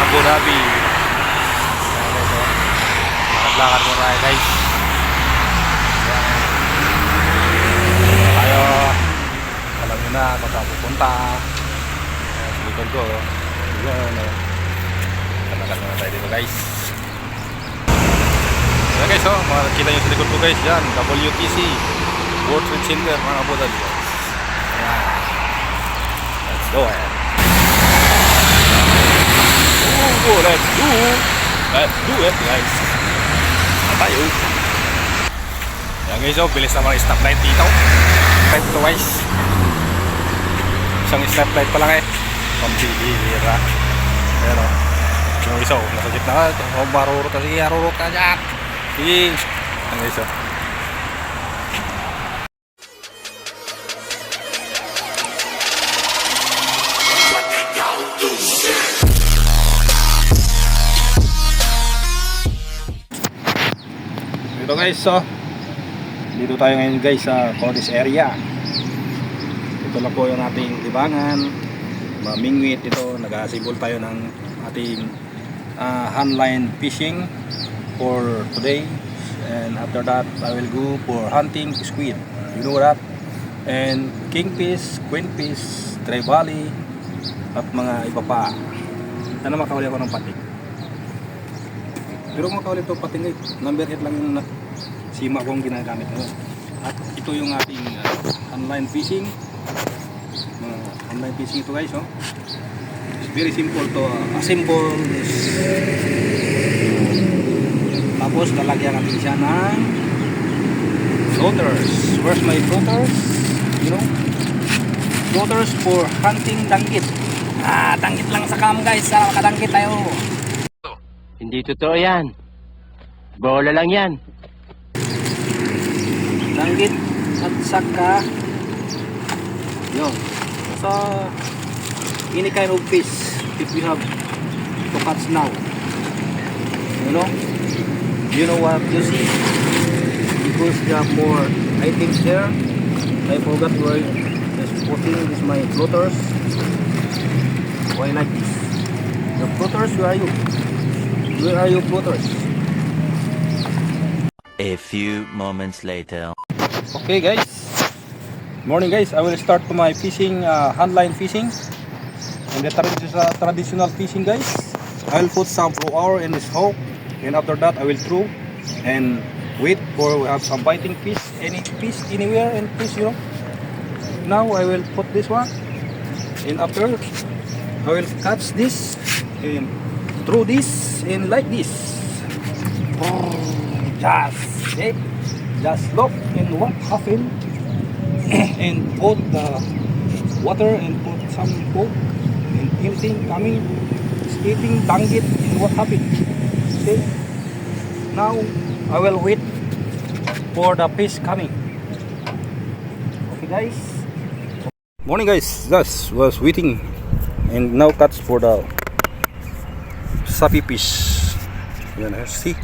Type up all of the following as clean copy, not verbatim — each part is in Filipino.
Abu Dhabi. Lakad mo tayo guys. Tayo. Alam nyo na kung saan pupunta. Likod ko. Yun. Lakad muna tayo dito guys. Yan guys, oh, makikita nyo sa likod ko guys. Yan, WTC World Trade Center, mga Abu Dhabi guys. Yan. Let's go ahead. Oh, let's do it guys. Tayo. Yan guys, oh, bilis naman ang stoplight dito. Right to guys. Isang stoplight pa lang eh. Pambihira. Ayan o. Yung isa, oh, nasa gitna. Oh, marurot ka. Sige, marurot ka dyan. Sige. Yan guys, oh. Dito guys, so dito tayo ngayon guys sa Codis area. Ito lang po yung ating libangan, mamingwit. Ito, nag-assemble tayo ng ating handline fishing for today, and after that I will go for hunting squid, you know that, and kingfish, queenfish, trevally, at mga iba pa. Sana makahuli ako ng pating. Pero makahuli ito pating guys, number 8 lang yung sima kong ginagamit ngayon. At ito yung ating online fishing. Online fishing ito guys, oh. It's very simple to assemble. Tapos lalagyan natin siya ng floaters. Where's my floaters? You know, floaters for hunting danggit. Danggit lang sa cam guys, sana makadanggit tayo. Hindi totoo yan. Bola lang yan. Danggit at saka yun. So any kind of fish if we have to catch now. You know what you see, because there are more items there. I forgot where just putting this my floaters. Why like this? The floaters, where are you? Where are you floaters? A few moments later. Okay guys, morning guys. I will start to my fishing, handline fishing, and the traditional fishing guys. I will put some flower in this hook, and after that I will throw and wait for we have some biting fish, any fish anywhere, and fish, you know. Now I will put this one, and after I will catch this and throw this and like this. Just look and what happened, and put the water and put some coke and anything coming, eating danggit, and what happened. See, now I will wait for the fish coming. Okay guys. Morning guys, just was waiting and now catch for the sapi fish. See,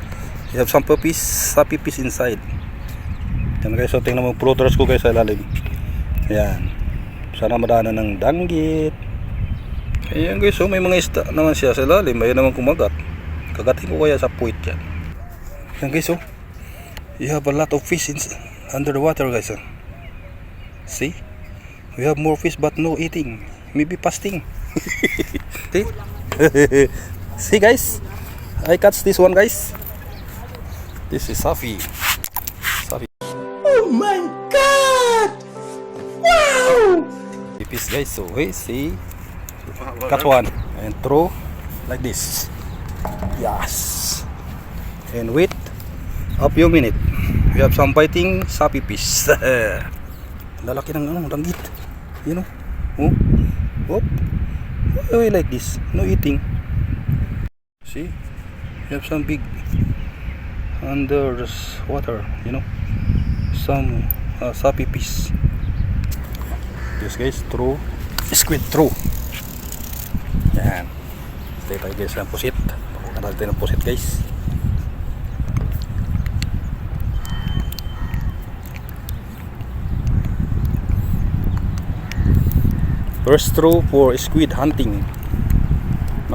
you have some puppies, sapi fish inside. Yan guys, so tingnan mo floaters ko guys sa ilalim. Yan, sana madaanan ng danggit. Ayan guys, so may mga isda naman siya sa ilalim. Ayun naman kumagat. Kagatin ko kaya sa puwit yan. Yan guys, so you have a lot of fish under the water guys. See, we have more fish but no eating, maybe fasting. See? See guys, I catch this one guys. This is safi. Oh my god! Wow! Fish guys, so hey, see, catch one and throw like this. Yes, and wait a few minutes. We have some biting sapi fish. Lalaki ng danggit, you know. Oh, why like this? No eating. See, we have some big under the water, you know, some sapi fish. This guys, throw squid throw. Yan, stay tayo guys ng pusit. Pakuha natin ng pusit guys. First throw for squid hunting.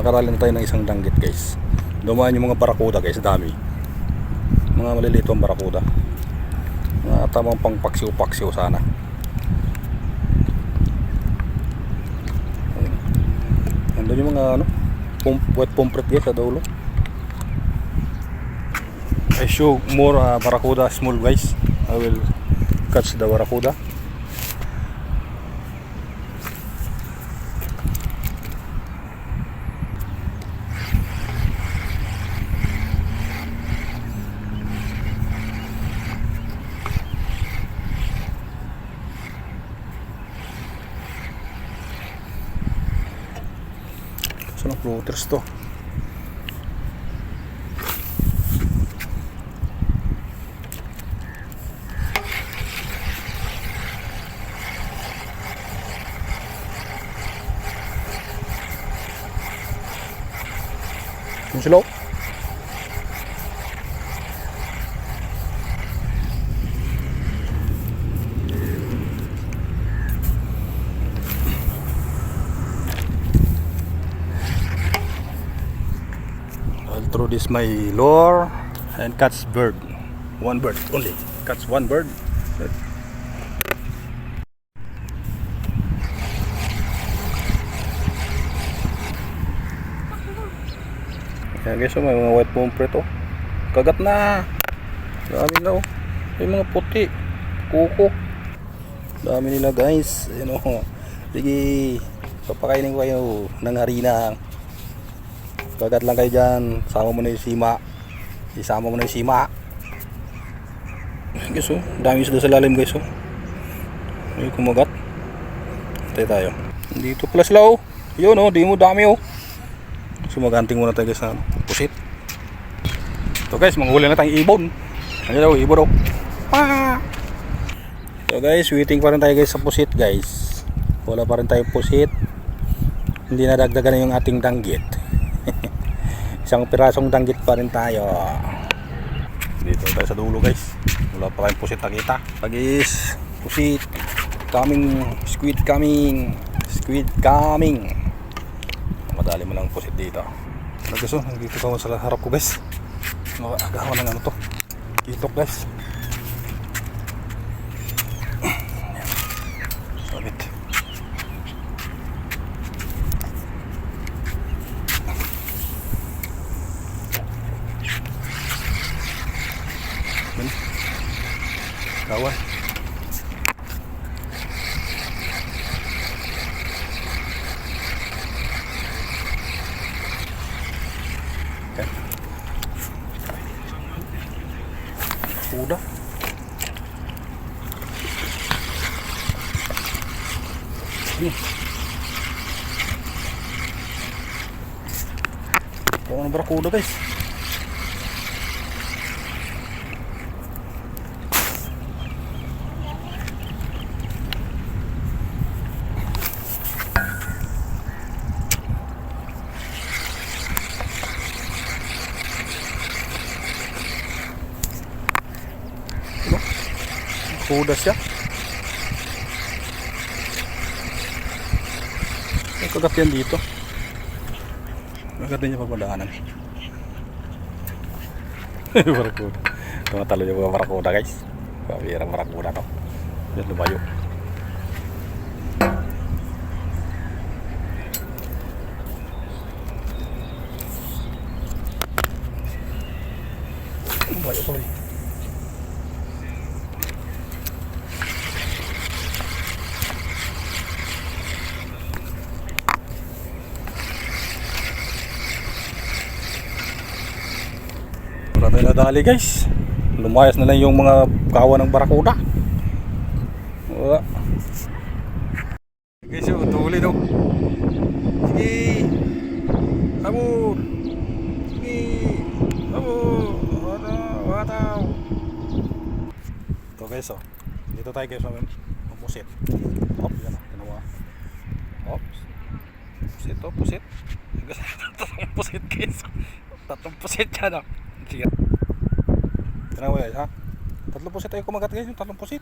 nakarali na tayo ng isang danggit guys. Dumaan yung mga barakuda guys, dami. Mga maliliit ang barakuda. Mga tamang pang paksiw-paksiw sana. Nandun yung mga ano, wet pomfret guys sa dulo. I show more barakuda small guys. I will catch the barakuda. Saan ang floaters to? Yung sila. I'll throw this my lure and catch bird. One bird only. Catch one bird. Ayan guys, may mga white pomfret oh. Kagat na. Dami na oh. May mga puti. Kuko. Dami nila guys. Ayan oh. Sige. Papakainin ko kayo ng harina. Kagat lang kayo dyan. Sama mo na yung sima. Isama mo na yung sima. Ayan guys oh. Dami sila sa lalim guys oh. May kumagat. Hintay tayo. Dito pala sila oh. Yun oh. Di mo dami oh. So maganting muna tayo guys sa pusit. So guys, manghuli na tayong ibon. Ano daw, ibon daw. So guys, waiting pa rin tayo guys sa pusit guys. Wala pa rin tayong pusit. Hindi na dagdagan na yung ating danggit. Isang pirasong danggit pa rin tayo. Dito tayo sa dulo guys. Wala pa tayong pusit nakita. Pag-is, pusit. Coming, squid coming. Squid coming. Madali mo lang pusit dito. Nagkaso, nandito ka sa harap ko guys. Nakagawa ng ano to. Kitok guys. Solid. Kawan. Udah. Jangan barakuda guys. Kuda siya. May kagat yan dito. Kagat din niya pagmadaanan. Barakuda. Tumatalo yung mga barakuda guys. Pabirang barakuda to. Yan lumayo. Lumayo pala eh. Wala tayo nadali guys. Lumayas na lang yung mga kawan ng barakuda. Wala. Guys yung tuli daw. Sige. Abur. Sige. Abur. Wataw. Ito guys oh. Dito tayo guys mamusit. Hop. Yan o. Tinawa. Hop. Pusit o. Pusit. Tatlong pusit guys. Tatlong pusit yan o. Sige. Tinawa guys ha. Tatlong pusit tayo kumagat guys. Yung tatlong pusit.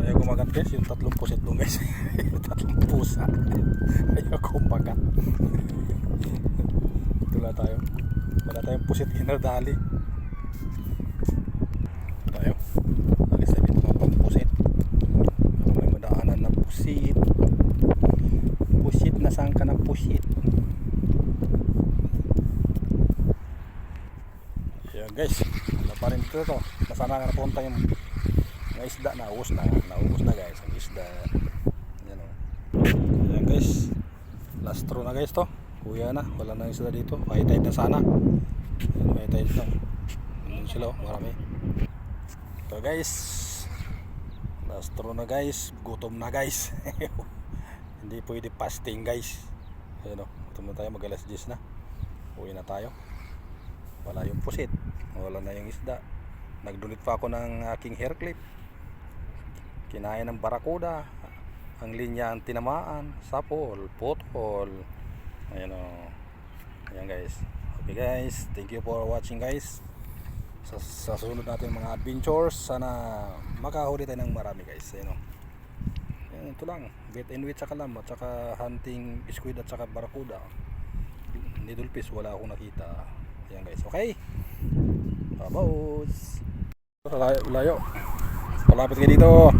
Ayaw kumagat guys. Yung tatlong pusit doon guys. Yung tatlong pusa. Ayaw kumagat. wala tayong pusit ginadali. Tayo alis na dito mga pampusit. May madaanan na pusit. Pusit, nasaan ka na pusit? Ayan guys, wala pa rin dito to. Nasaan na napunta yung mga isda? Naubos na guys ang isda. Ayan o. Ayan guys, last row na guys to. Kuya na, wala na isda dito. High tide na sana. Ayan, high tide na. Andun sila o, marami. So guys, last row na guys. Gutom na guys. Hindi pwede fasting guys. Ayan o, gutom na tayo, mag alas 10 na. Uwi na tayo. Wala yung pusit, wala na yung isda. Nagdunit pa ako ng aking hair clip. Kinain ng barakuda. Ang linya ang tinamaan. Sapol, potol. Ayan o. Ayan guys. Okay guys, thank you for watching guys. Sa susunod natin mga adventures, sana makahuli tayo ng marami guys. Ayan o. Ayan, ito lang, bait and wait sa kalam at saka hunting squid at saka barakuda. Needlefish wala akong nakita. Ayan guys, okay. Babos. Layo. Palapit kayo dito.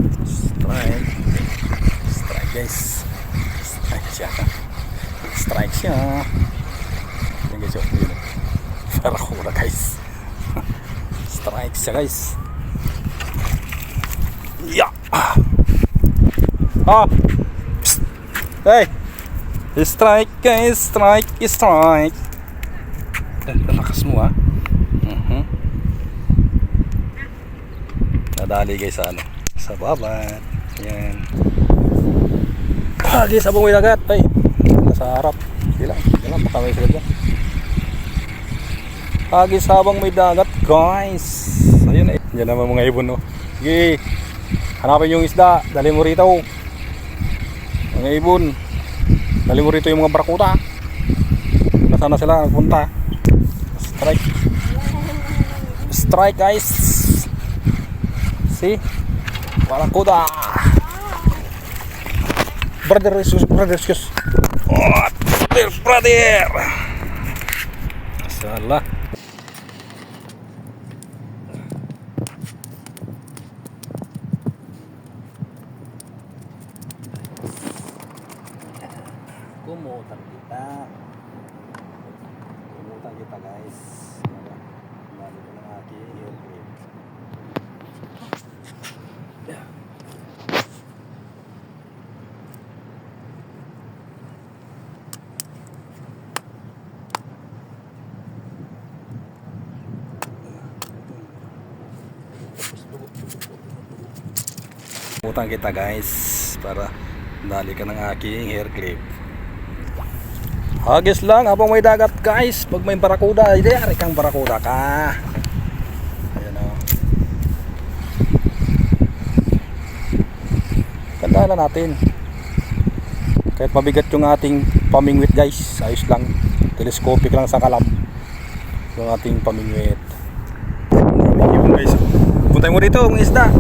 Strike guys. Strike siya. Ayan guys, yun. Barakuda guys. Strike siya guys. Yeah. Psst. Hey. Strike guys, strike. Lakas mo ha. Nadali guys sa ano, sa babat. Yan. Guys, abang may dagat. Ay, nasa harap. Sige lang, baka may sila dyan. Guys, habang may dagat guys. Ayun eh. Yan naman mga ibon no. Sige, hanapin yung isda. Dali mo rito. Mga ibon, dali mo rito yung mga barakuda. Nasaan na sila nagpunta? Strike guys. See? Barakuda. Brother. Oh, brother. Salah. Kumutan kita guys. Balik ko ng aking airplane. Kumutan kita guys para dali ka ng aking hair clip. Hagis lang habang may dagat guys. Pag may barakuda, yari kang barakuda ka. Ayan o. Tandaan natin. Kahit mabigat yung ating pamingwit guys, ayos lang. Telescopic lang sa kalam yung ating pamingwit. Guys, puntay mo dito ng isda.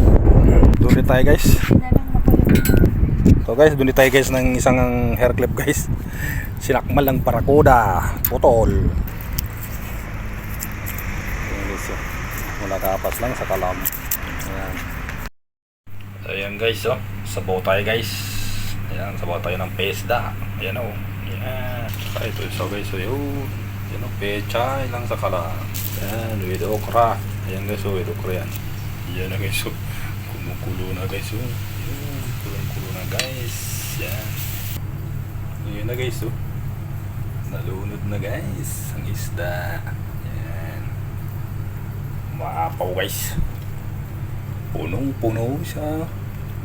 Doon tayo guys. So guys, doon tayo guys ng isang hair clip guys. Sinakmal lang barakuda, putol. Mula kapas lang sa kalam. Ayan guys, oh. Sabaw tayo guys. Ayan, sabaw tayo ng pesda. Ayan o. Ayan. Ito isa guys, oh. Ayan o, pechay lang sa kalam. Ayan, with okra. Ayan guys, with okra yan. Ayan na guys, oh. Kumukulo na guys, oh. Ayan, kulong-kulo na guys. Ayan. Ayan na guys, oh. Nalunod na guys ang isda. Ayan. Maapaw guys. Punong-puno sa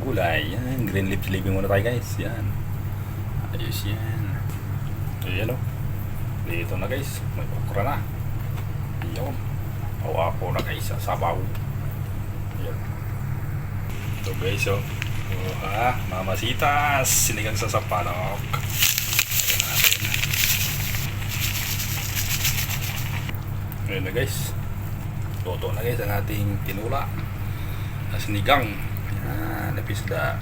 gulay. Yan. Green leaf living muna tayo guys. Yan. Ayos yan. Ayan o. Dito na guys. May okra na. Ayan. Awapo na guys sa sabaw. Ayan. Ito guys o. Oh, ha. Mamasitas. Sinigang sa sapanok. Ayan natin. Ayan na guys. Toto na guys ang ating tinula. Sinigang. Ayan, napisda.